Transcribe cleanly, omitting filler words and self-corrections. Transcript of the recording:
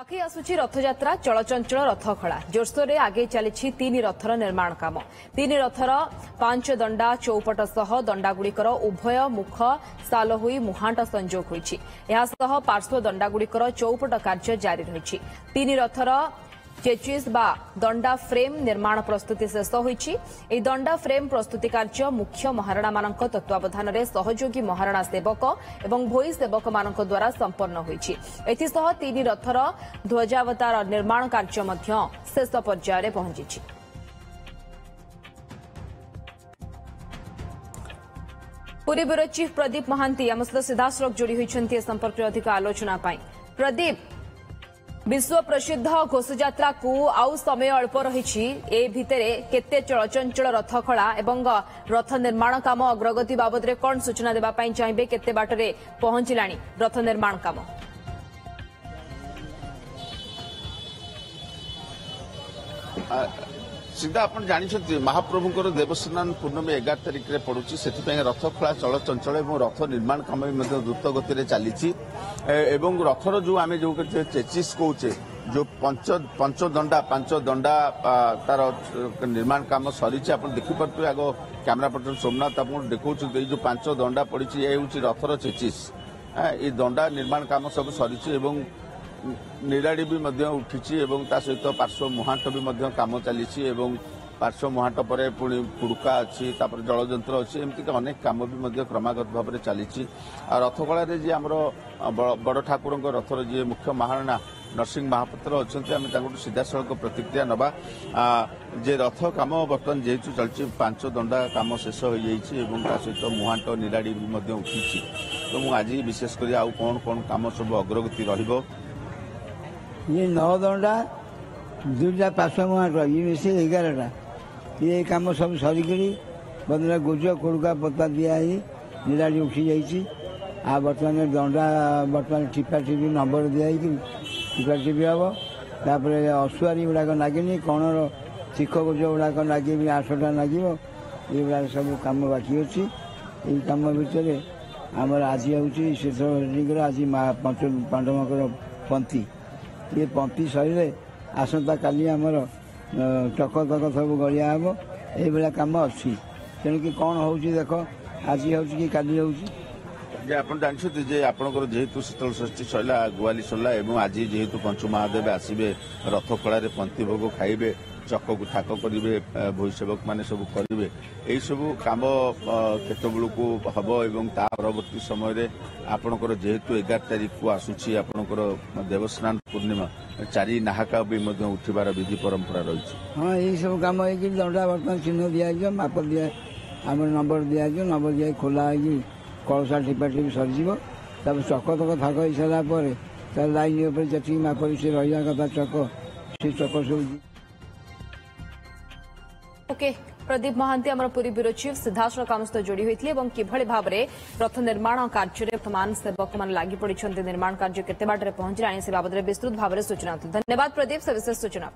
पाखे आसुची रथयात्रा चलचंचल रथखला जोरसोर आगे चली तीन रथर निर्माण काम तीन रथर 5 दंडा चौपट सह दंडागुड़िकर उभय मुख साल होई मुहांट संजोग होईछि। एहासह पार्श्व दंडागुड़िकर चौपट कार्य जारी रही। तीन रथर चेचिस बा दंडा फ्रेम निर्माण प्रस्तुति शेष होईछि। एई दंडा फ्रेम प्रस्तुति कार्य मुख्य महाराणा मानक तत्वावधान में सहयोगी महाराणा सेवक एवं भोई सेवक मानक द्वारा संपन्न होईछि। एथिसह तीन रथर ध्वजावतार निर्माण कार्य मध्य शेष पर्यायर पहुंची। पुरी ब्यूरो चीफ प्रदीप महांती आम सहित सीधासख जोड़ी होती संपर्क में अधिक आलोचना। प्रदीप, विश्व प्रसिद्ध घोषयात्रा को आउ समय अल्प रही भितरे केते चलचंचल रथखला एवं रथ निर्माण काम अग्रगति बाबद में कौन सूचना देवाई चाहिए? केते बाटरे पहुंचला रथ निर्माण काम? सीधा आप जानते महाप्रभुंर देवस्नान पूर्णमी 11 तारिख में पड़ुची से रथखला चलचंचल और रथ निर्माण कम भी द्रुत गति चली रथर जो आम जो चेचिस कौचे जो पंच दंडा 5 दंडा तार निर्माण कम सरी आप देखिपे आग कैमरा पर्सन सोमनाथ आप देखा जो 5 दंडा पड़ी ये हूँ रथर चेचिस ये दंडा निर्माण कम सब सरी निराड़ी भी उठी सहित पार्श्व मुहांट भी कम चली पार्श्व मुहांट पर पुणी पुड़का अच्छी जलजंत्र अच्छी एमती अनेक कम भी क्रमागत भाव में चली रथखला जी आम बड़ ठाकुर रथर जी मुख्य महाराणा नरसिंह महापात्र अच्छा सीधा सड़क प्रतिक्रिया नवा जे रथ कम बर्तमान जेहेतु चलती 5 दंडा कम शेष हो सहित मुहांट निराड़ी भी उठी तो मुझे आज विशेषकर आउ कौन कौन कम सब अग्रगति रही ये 9 दंडा 2टा पार्श्व मुहांट ये मिसे 11टा ये कम सब सरिकी बदला गुज कुड़का पता दिखाई निराड़ी उठी जाइए। आ बर्तमान दंडा बर्तमान टिपा टिपी नंबर दिखाई टिपा टिपी हम तापर अशुआरी गुड़ाक नागिनी कणर चिख गुज गुड़ाक लगे 8टा लगे ये सब कम बाकी अच्छी ये कम भितर आमर आज हूँ शेषर आज पंच पांडवकर पंथी ये पंथी सर आसंता काली आमर चक तक सब गड़िया हम ये कम अच्छी तेणुक कौन हो देख आज हूँ कि काली हूँ आप जानते आपंकर जेहेतु शीतल षष्ठी सरला गुआली सरला और आज जेहेतु पंच महादेव आसवे रथखला पंथी भोग खाइबे चक को ठाक करेंगे भोई सेवक मैंने सब करेंगे यही सब कम केतबू हम और परवर्ती समय आपणकर जेहेतु 11 तारिख को आसूची आपणकर देवस्नान पूर्णिमा 4 नाहाका भी उठिबार विधि परंपरा रही। हाँ यही सब कम हो दंडा बर्तमान चिन्ह दिया माप दिया आम नंबर दिया नंबर दिया खोला कलसा टिपा टिपी सरीज चक तक थाक हो सारापर लाइन जी माप से रहा कथा चक से चक सब ओके। प्रदीप महांती आम पुरी ब्यूरो चीफ सीधासख आम सहित जोड़ी होती किभली भाव में रथ निर्माण कार्य वर्तमान सेवक मैंने लगी पड़ी निर्माण कार्य केते बाटरे पहुंचला से बाबद विस्तृत भाव में सूचना। धन्यवाद प्रदीप से विशेष सूचना।